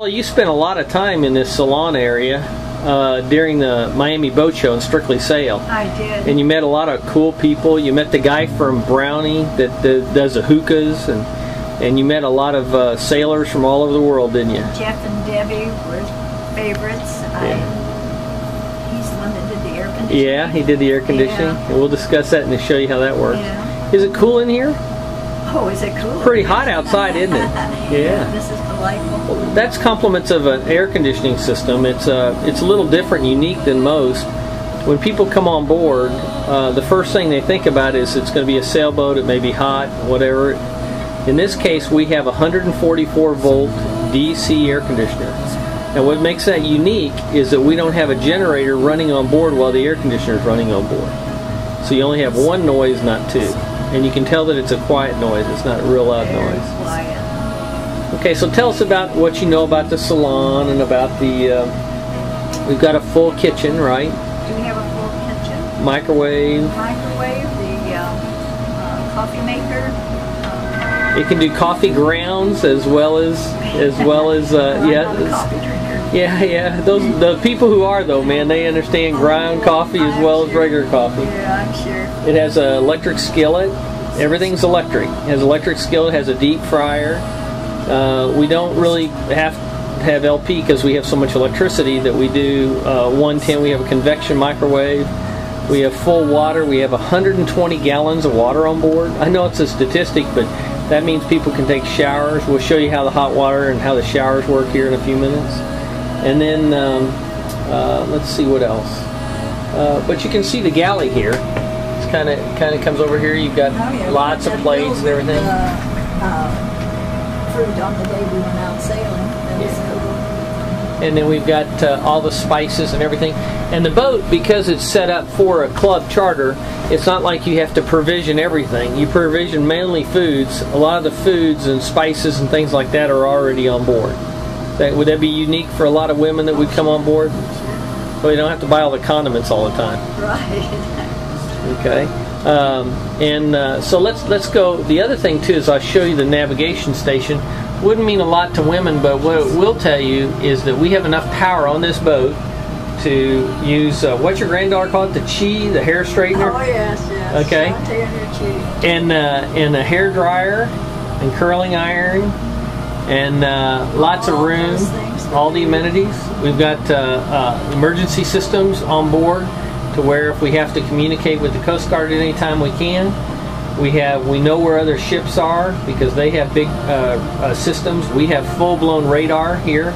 Well, you spent a lot of time in this salon area during the Miami Boat Show and Strictly Sail. I did. And you met a lot of cool people. You met the guy from Brownie that does the hookahs, and you met a lot of sailors from all over the world, didn't you? Jeff and Debbie were favorites. He's the one that did the air conditioning. Yeah, he did the air conditioning. Yeah. And we'll discuss that and show you how that works. Yeah. Is it cool in here? Oh, is it cool? Pretty hot outside, isn't it? Yeah. This is delightful. Well, that's compliments of an air conditioning system. It's a little different, unique than most. When people come on board, the first thing they think about is it's going to be a sailboat, it may be hot, whatever. In this case, we have a 144 volt DC air conditioner. And what makes that unique is that we don't have a generator running on board while the air conditioner is running on board. So you only have one noise, not two. And you can tell that it's a quiet noise. It's not a real loud noise. Quiet. Okay, so tell us about what you know about the salon and about the... we've got a full kitchen, right? Do we have a full kitchen? Microwave. Microwave, the coffee maker. It can do coffee grounds as well as Coffee drinker. Yeah. The people who are though, man, they understand ground coffee as well as regular coffee. Yeah, I'm sure. It has an electric skillet. Everything's electric. It has an electric skillet. Has a deep fryer. We don't really have to have LP because we have so much electricity that we do 110. We have a convection microwave. We have full water. We have 120 gallons of water on board. I know it's a statistic, but that means people can take showers. We'll show you how the hot water and how the showers work here in a few minutes. And then let's see what else. But you can see the galley here. It's kind of comes over here. You've got lots of plates and everything. Fruit on the day we went out sailing. That was cool. And then we've got all the spices and everything. And the boat, because it's set up for a club charter, it's not like you have to provision everything. You provision mainly foods. A lot of the foods and spices and things like that are already on board. Would that be unique for a lot of women that would come on board? So you don't have to buy all the condiments all the time. Right. Okay. So let's go. The other thing too is I'll show you the navigation station. Wouldn't mean a lot to women, but what it will tell you is that we have enough power on this boat to use what's your granddaughter called it? The chi, the hair straightener. Oh yes. Okay. And And a hair dryer and curling iron and lots of room. All the amenities. We've got emergency systems on board to where if we have to communicate with the Coast Guard at any time we can. We know where other ships are because they have big systems. We have full-blown radar here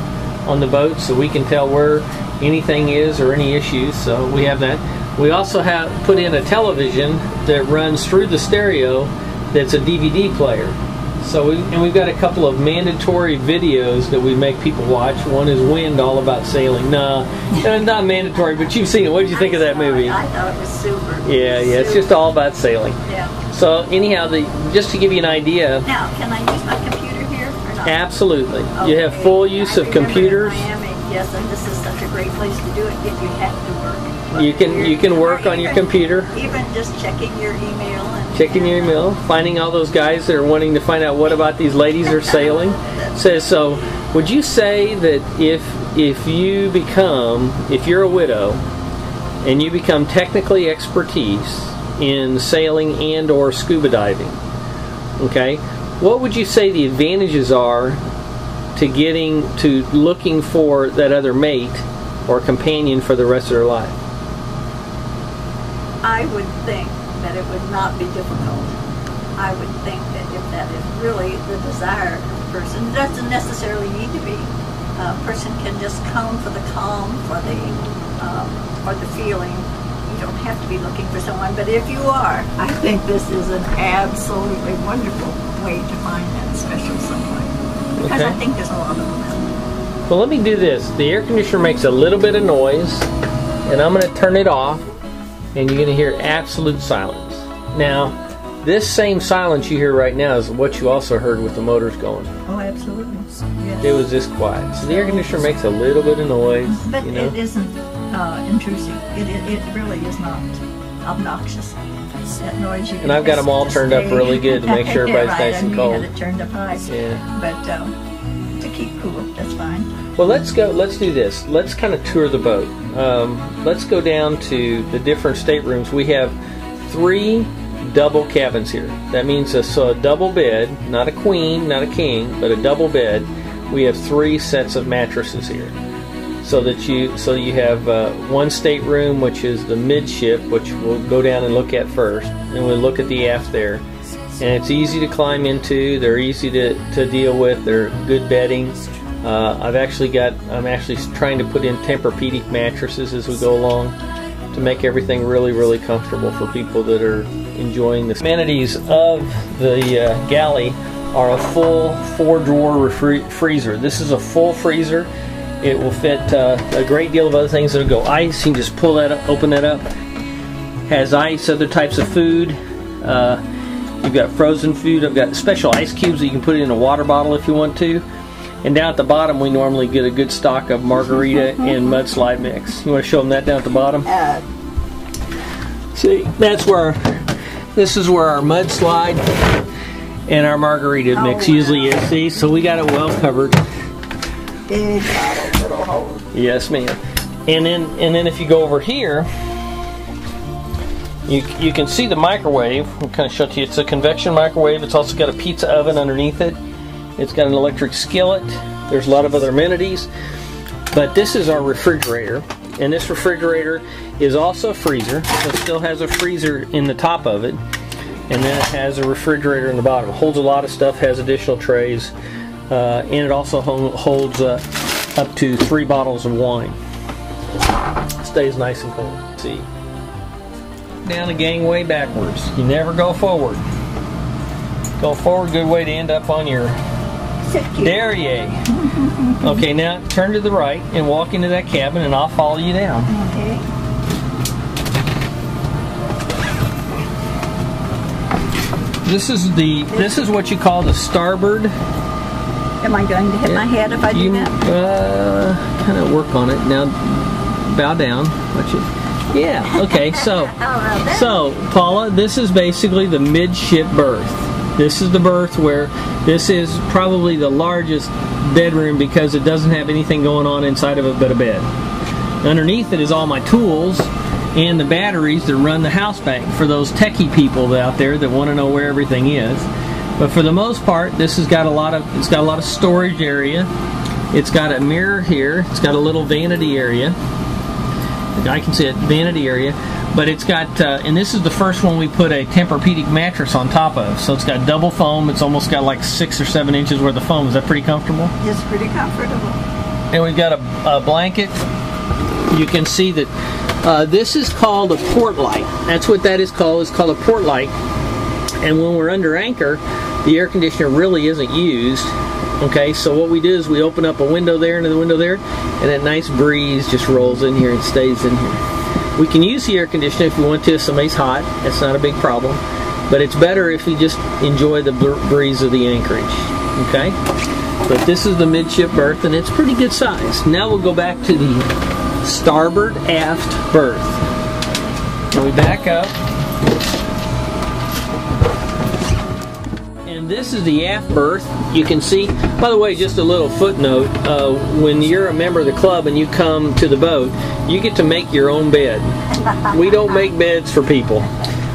on the boat, so we can tell where anything is or any issues. So we have that. We also have put in a television that runs through the stereo. That's a DVD player. So we've got a couple of mandatory videos that we make people watch. One is Wind, all about sailing. No, not mandatory, but you've seen it. What did you think of that movie? I thought it was super. Yeah, it's just all about sailing. Yeah. So anyhow, just to give you an idea. Now, can I use my computer here or not? Absolutely. Okay. You have full use of computers. In Miami, yes, and this is such a great place to do it. Yet you have to work. You can work on your computer. Even just checking your email and checking your email, finding all those guys that are wanting to find out what about these ladies are sailing. Says so. Would you say that if you're a widow and you become technically expertise in sailing and or scuba diving, okay, what would you say the advantages are to looking for that other mate or companion for the rest of their life? I would think that it would not be difficult. I would think that if that is really the desire of the person, it doesn't necessarily need to be. A person can just come for the calm, for the feeling. You don't have to be looking for someone, but if you are, I think this is an absolutely wonderful way to find that special someone. Because I think there's a lot of them out there. Well, let me do this. The air conditioner makes a little bit of noise, and I'm going to turn it off, and you're going to hear absolute silence. Now, this same silence you hear right now is what you also heard with the motors going. Oh, absolutely. Yes. It was this quiet. So the air conditioner makes a little bit of noise. But you know? It isn't intrusive. It really is not obnoxious. That noise you and I've got them all turned up really good to make sure everybody's right, nice and you cold. had it turned up high. Yeah. But to keep cool, that's fine. Well, let's go. Let's do this. Let's kind of tour the boat. Let's go down to the different staterooms. We have 3 double cabins here. That means a double bed, not a queen, not a king, but a double bed. We have 3 sets of mattresses here, so you have one stateroom, which is the midship, which we'll go down and look at first, and we'll look at the aft there. And it's easy to climb into. They're easy to deal with. They're good bedding. I'm actually trying to put in Tempur-Pedic mattresses as we go along to make everything really, really comfortable for people that are enjoying the amenities of the Galley. Are a full 4-drawer freezer. This is a full freezer. It will fit a great deal of other things. That'll go ice. You can just pull that up, open that up. Has ice, other types of food. You've got frozen food. I've got special ice cubes that you can put in a water bottle if you want to. And down at the bottom, we normally get a good stock of margarita and mudslide mix. You want to show them that down at the bottom? See, this is where our mudslide and our margarita mix usually is. See, so we got it well covered. Big bottle, little hole. Yes, ma'am. And then if you go over here, you can see the microwave. I'll kind of show it to you. It's a convection microwave. It's also got a pizza oven underneath it. It's got an electric skillet. There's a lot of other amenities. But this is our refrigerator. And this refrigerator is also a freezer. So it still has a freezer in the top of it. And then it has a refrigerator in the bottom. It holds a lot of stuff, has additional trays. And it also holds up to 3 bottles of wine. It stays nice and cold. Let's see. Down the gangway backwards. You never go forward. Go forward, good way to end up on your derriere. Okay, now turn to the right and walk into that cabin, and I'll follow you down. Okay. This is what you call the starboard. Am I going to hit my head if I do that? Kind of work on it now. Bow down. Watch it. Yeah. Okay. So Paula, this is basically the midship berth. This is the berth where this is probably the largest bedroom because it doesn't have anything going on inside of it but a bed. Underneath it is all my tools and the batteries that run the house bank for those techie people out there that want to know where everything is. But for the most part, this has got a lot of storage area. It's got a mirror here. It's got a little vanity area. I can see it, vanity area. But it's got, and this is the first one we put a Tempur-Pedic mattress on top of. So it's got double foam. It's almost got like 6 or 7 inches worth of foam. Is that pretty comfortable? It's pretty comfortable. And we've got a blanket. You can see that this is called a port light. That's what that is called. It's called a port light. And when we're under anchor, the air conditioner really isn't used. Okay, so what we do is we open up a window there and a window there, and that nice breeze just rolls in here and stays in here. We can use the air conditioner if we want to if somebody's hot. That's not a big problem. But it's better if we just enjoy the breeze of the anchorage. Okay? But this is the midship berth, and it's pretty good size. Now we'll go back to the starboard aft berth. And we back up. And this is the aft berth. You can see, by the way, just a little footnote, when you're a member of the club and you come to the boat, you get to make your own bed. We don't make beds for people.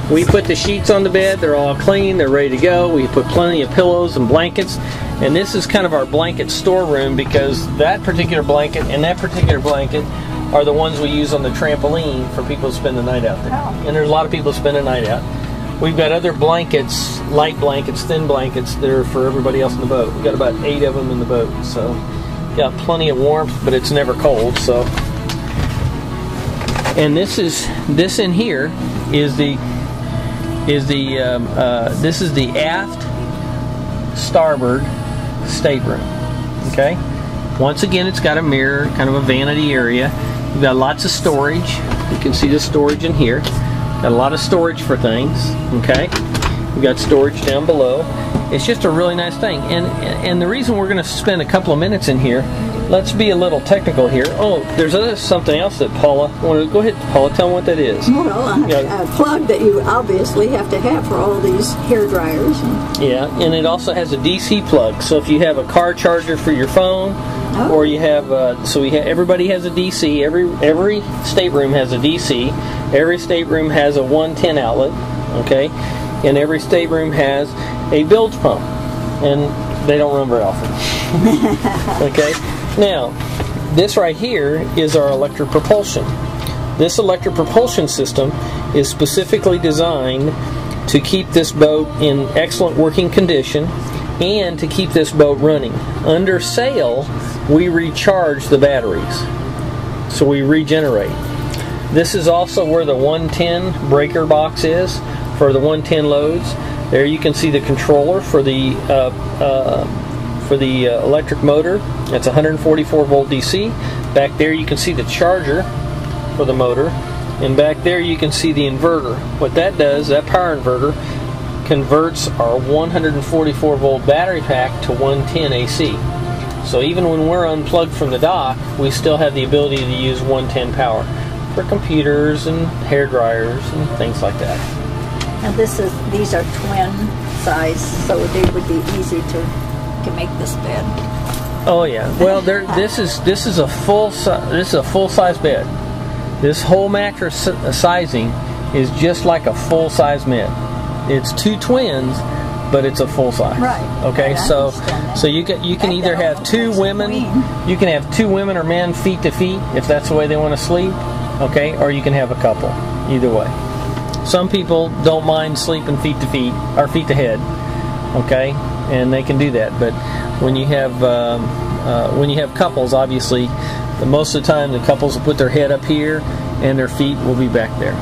We put the sheets on the bed, they're all clean, they're ready to go. We put plenty of pillows and blankets, and this is kind of our blanket storeroom because that particular blanket and that particular blanket are the ones we use on the trampoline for people to spend the night out there. And there's a lot of people who spend the night out. We've got other blankets, light blankets, thin blankets that are for everybody else in the boat. We've got about 8 of them in the boat, so got plenty of warmth, but it's never cold. So, and this in here is the this is the aft starboard stateroom. Okay. Once again, it's got a mirror, kind of a vanity area. We've got lots of storage. You can see the storage in here. Got a lot of storage for things, okay? We've got storage down below. It's just a really nice thing. And the reason we're going to spend a couple of minutes in here, let's be a little technical here. Oh, there's something else that Paula wanted to go ahead, Paula, tell them what that is. Well, a plug that you obviously have to have for all these hair dryers. Yeah, and it also has a DC plug. So if you have a car charger for your phone or you have everybody has a DC. Every stateroom has a DC. Every stateroom has a 110 outlet. Okay, and every stateroom has a bilge pump, and they don't run very often. Okay, now this right here is our electric propulsion. This electric propulsion system is specifically designed to keep this boat in excellent working condition and to keep this boat running. Under sail, we recharge the batteries, so we regenerate. This is also where the 110 breaker box is for the 110 loads. There you can see the controller for the electric motor. That's 144 volt DC. Back there you can see the charger for the motor, and back there you can see the inverter. What that does, that power inverter converts our 144 volt battery pack to 110 AC. So even when we're unplugged from the dock, we still have the ability to use 110 power for computers and hair dryers and things like that. And these are twin size, so they would be easy to make this bed. Oh yeah. Well, this is a full size bed. This whole mattress sizing is just like a full size bed. It's two twins, but it's a full size. Right. Okay. Right, So you can either have two women. You can have two women or men feet to feet if that's the way they want to sleep. Okay. Or you can have a couple. Either way. Some people don't mind sleeping feet to feet or feet to head. Okay, and they can do that. But when you have couples, obviously, most of the time the couples will put their head up here and their feet will be back there.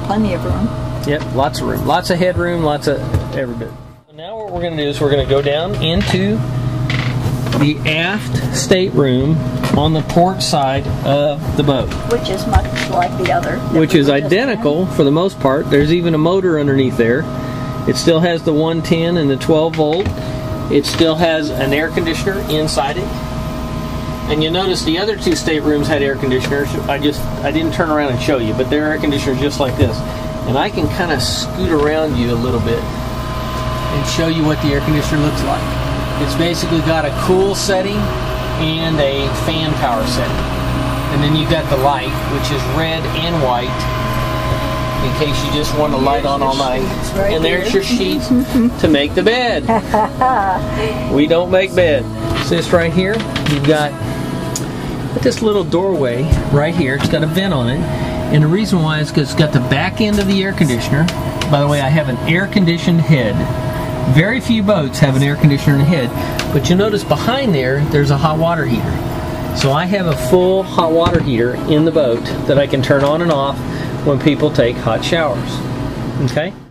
Plenty of room. Yep, lots of room, lots of headroom, lots of every bit. Now what we're going to do is we're going to go down into the aft stateroom on the port side of the boat, which is much like the other. Which is identical for the most part. There's even a motor underneath there. It still has the 110 and the 12 volt. It still has an air conditioner inside it. And you'll notice the other two staterooms had air conditioners. I didn't turn around and show you, but their air conditioners just like this. And I can kind of scoot around you a little bit and show you what the air conditioner looks like. It's basically got a cool setting and a fan power setting. And then you've got the light, which is red and white, in case you just want to light on all night. Right, and there's your sheets to make the bed. We don't make bed. So this right here, you've got this little doorway right here. It's got a vent on it. And the reason why is because it's got the back end of the air conditioner. By the way, I have an air-conditioned head. Very few boats have an air conditioner in the head. But you'll notice behind there's a hot water heater. So I have a full hot water heater in the boat that I can turn on and off when people take hot showers. Okay?